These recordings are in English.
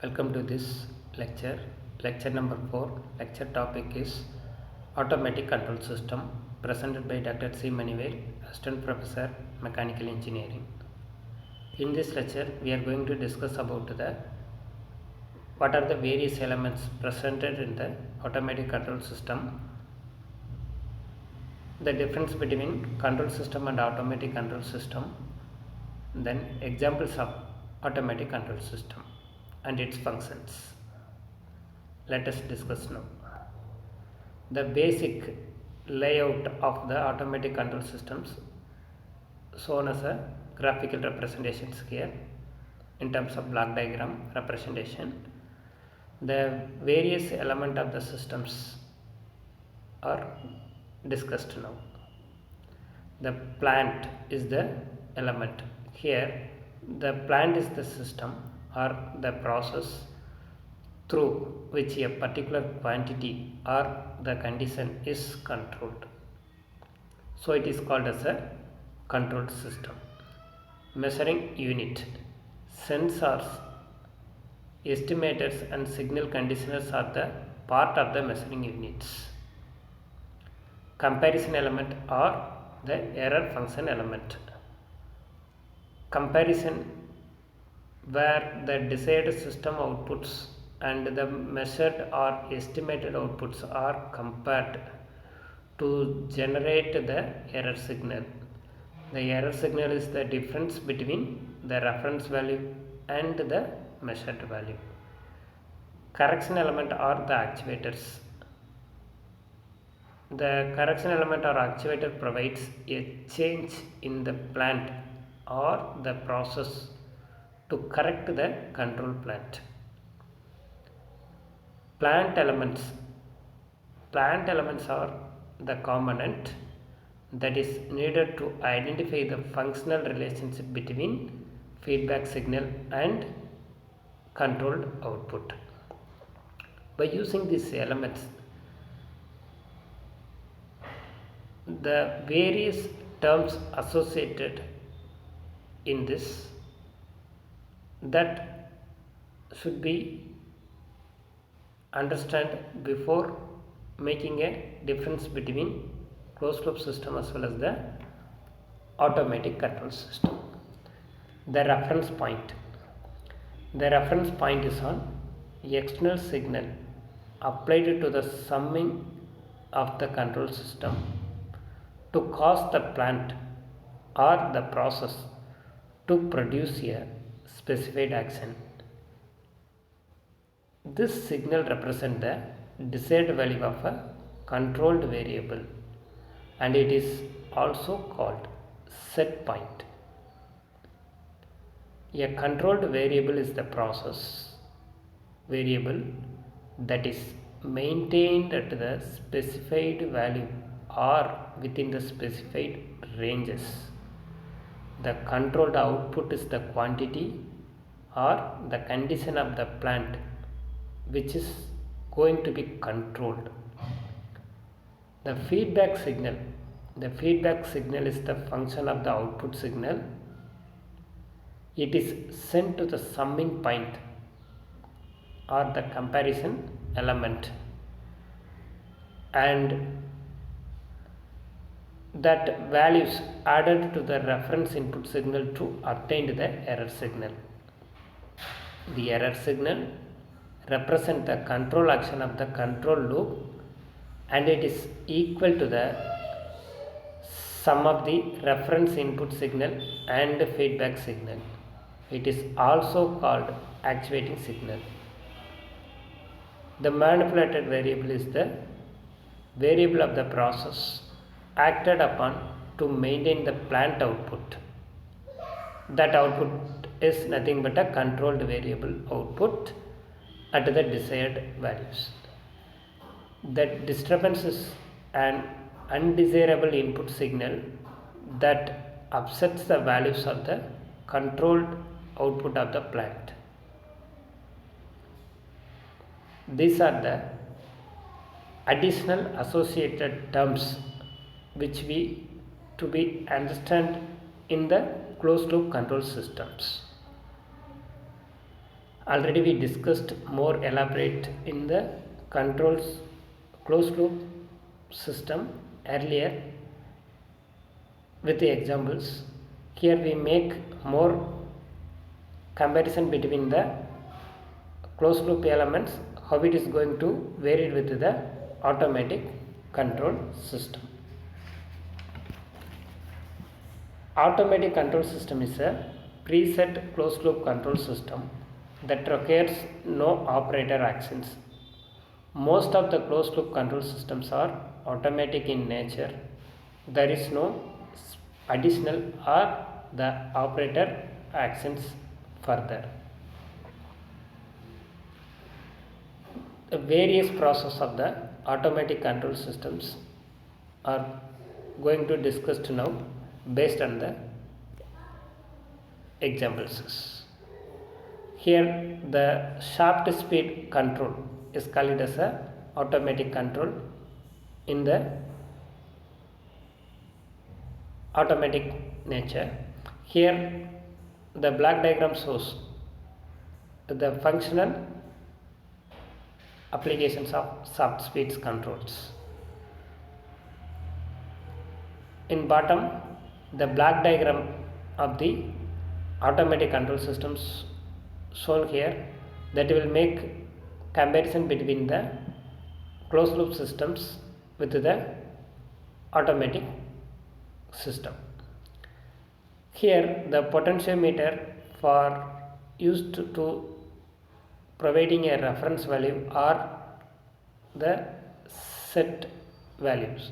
Welcome to this lecture number 4. Lecture topic is Automatic Control System, presented by Dr. C. Manivel, Assistant Professor, Mechanical Engineering. In this lecture, we are going to discuss about what are the various elements presented in the automatic control system, the difference between control system and automatic control system, then examples of automatic control system and its functions. Let us discuss now. The basic layout of the automatic control systems shown as a graphical representations here in terms of block diagram representation. The various elements of the systems are discussed now. The plant is the element. Here the plant is the system or the process through which a particular quantity or the condition is controlled. So it is called as a controlled system. Measuring unit, sensors, estimators and signal conditioners are the part of the measuring units. Comparison element or the error function element. Comparison, where the desired system outputs and the measured or estimated outputs are compared to generate the error signal. The error signal is the difference between the reference value and the measured value. Correction element are the actuators. The correction element or actuator provides a change in the plant or the process to correct the control plant. Plant elements are the component that is needed to identify the functional relationship between feedback signal and controlled output. By using these elements, the various terms associated in this that should be understood before making a difference between closed loop system as well as the automatic control system. The reference point. The reference point is an external signal applied to the summing of the control system to cause the plant or the process to produce a specified action. This signal represents the desired value of a controlled variable and it is also called set point. A controlled variable is the process variable that is maintained at the specified value or within the specified ranges. The controlled output is the quantity or the condition of the plant which is going to be controlled. The feedback signal is the function of the output signal. It is sent to the summing point or the comparison element, and that values added to the reference input signal to obtain the error signal. The error signal represents the control action of the control loop and it is equal to the sum of the reference input signal and feedback signal. It is also called actuating signal. The manipulated variable is the variable of the process acted upon to maintain the plant output. That output is nothing but a controlled variable output at the desired values. The disturbance is an undesirable input signal that upsets the values of the controlled output of the plant. These are the additional associated terms which we to be understand in the closed loop control systems. Already we discussed more elaborate in the controls closed loop system earlier with the examples. Here we make more comparison between the closed loop elements, how it is going to vary with the automatic control system. Automatic control system is a preset closed loop control system that requires no operator actions. Most of the closed loop control systems are automatic in nature. There is no additional or the operator actions further. The various processes of the automatic control systems are going to discuss now based on the examples. Here the shaft speed control is called as a automatic control in the automatic nature. Here the black diagram shows the functional applications of shaft speeds controls. In bottom, the black diagram of the automatic control systems shown here, that will make comparison between the closed loop systems with the automatic system. Here the potentiometer for used to providing a reference value or the set values.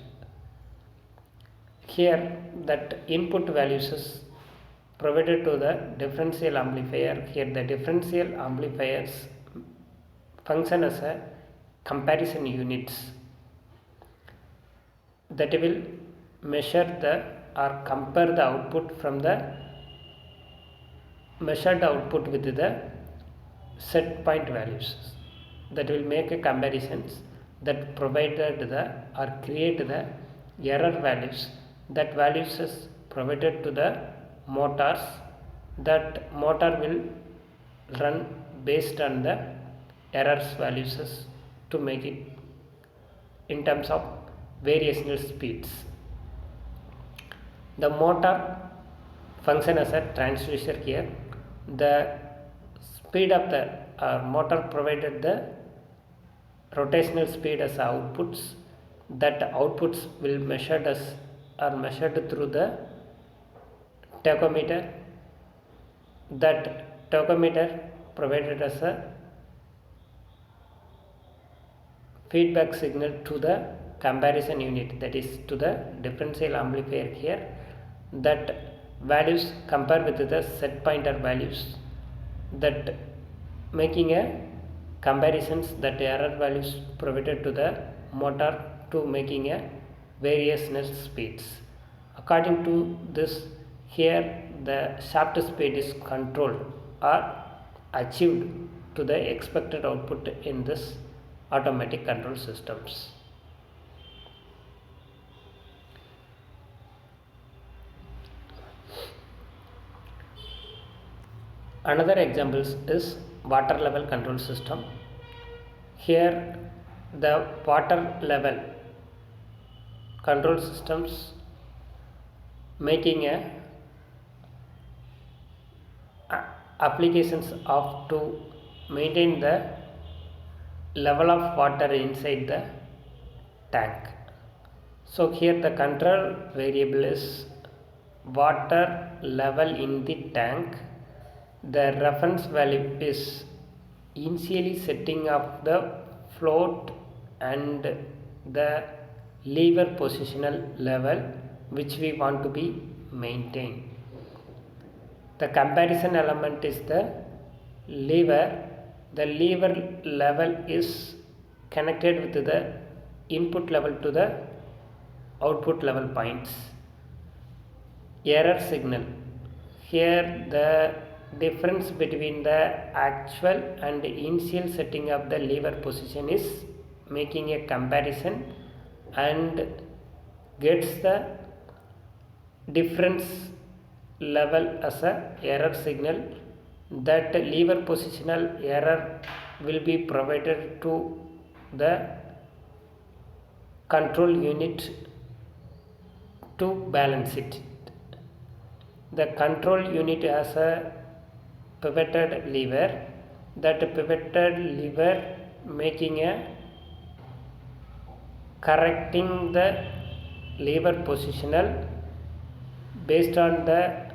Here that input values is provided to the differential amplifier. Here the differential amplifiers function as a comparison units that will measure the or compare the output from the measured output with the set point values, that will make a comparisons that provided the or create the error values. That values is provided to the motors. That motor will run based on the errors values to make it in terms of variational speeds. The motor function as a transducer. Here the speed of the motor provided the rotational speed as outputs. That outputs will measured as are measured through the tachometer. That tachometer provided as a feedback signal to the comparison unit, that is to the differential amplifier. Here that values compare with the set pointer values, that making a comparisons that error values provided to the motor to making a variational speeds. According to this, here the shaft speed is controlled or achieved to the expected output in this automatic control systems. Another example is water level control system. Here the water level control systems making a applications of to maintain the level of water inside the tank. So here the control variable is water level in the tank. The reference value is initially setting of the float and the lever positional level which we want to be maintained. The comparison element is the lever. The lever level is connected with the input level to the output level points. Error signal. Here the difference between the actual and initial setting of the lever position is making a comparison and gets the difference level as a error signal that lever positional error will be provided to the control unit to balance it. The control unit has a pivoted lever. That pivoted lever making a correcting the lever positional based on the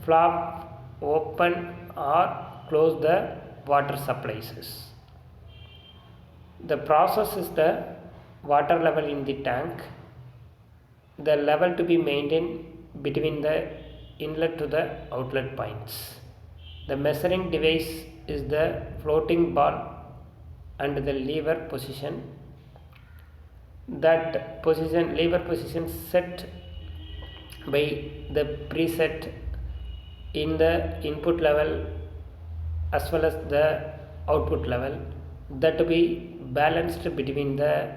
flap open or close the water supplies. The process is the water level in the tank. The level to be maintained between the inlet to the outlet points. The measuring device is the floating ball and the lever position. That position, lever position set by the preset in the input level as well as the output level, that to be balanced between the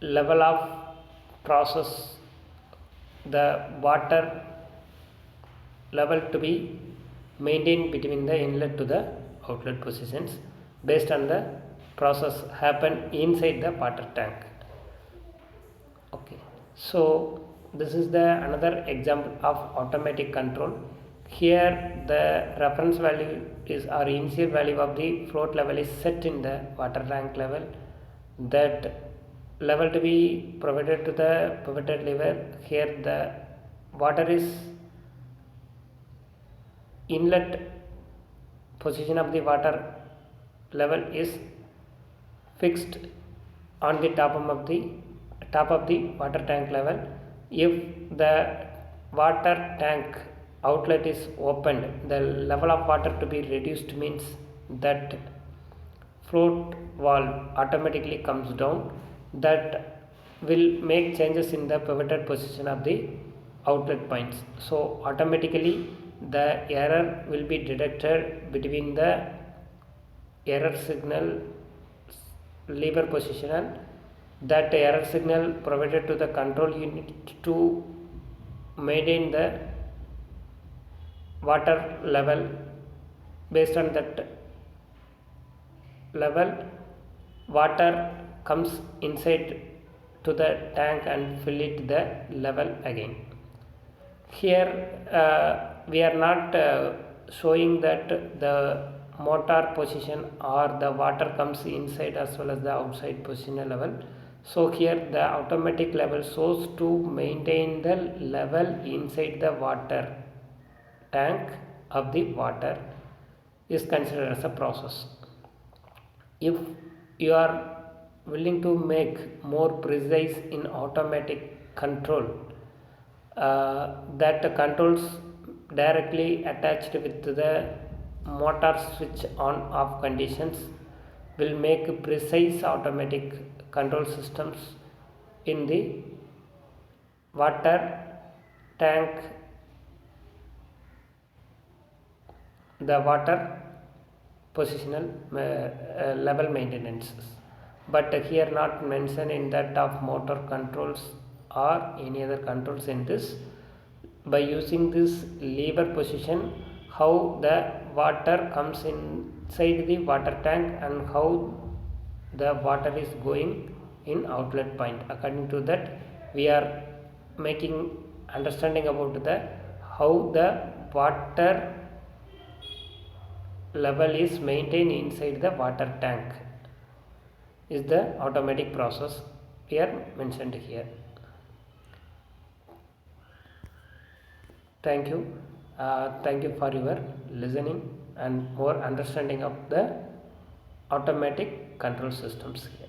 level of process, the water level to be maintained between the inlet to the outlet positions based on the process happen inside the water tank. Okay, so this is the another example of automatic control. Here the reference value is or initial value of the float level is set in the water tank level. That level to be provided to the pivoted lever. Here the water is inlet position of the water level is fixed on the top of the water tank level. If the water tank outlet is opened, the level of water to be reduced means that float valve automatically comes down. That will make changes in the pivoted position of the outlet points. So automatically the error will be detected between the error signal lever position. That error signal provided to the control unit to maintain the water level. Based on that level, water comes inside to the tank and fill it the level again. Here we are not showing that the motor position or the water comes inside as well as the outside position level. So here the automatic level shows to maintain the level inside the water tank of the water is considered as a process. If you are willing to make more precise in automatic control, that controls directly attached with the motor switch on off conditions will make precise automatic control systems in the water tank, the water positional level maintenance. But here not mentioned in that of motor controls or any other controls in this. By using this lever position, how the water comes inside the water tank and how the water is going in outlet point. According to that, we are making understanding about the how the water level is maintained inside the water tank is the automatic process we are mentioned here. Thank you. Thank you for your listening and more understanding of the automatic control systems here.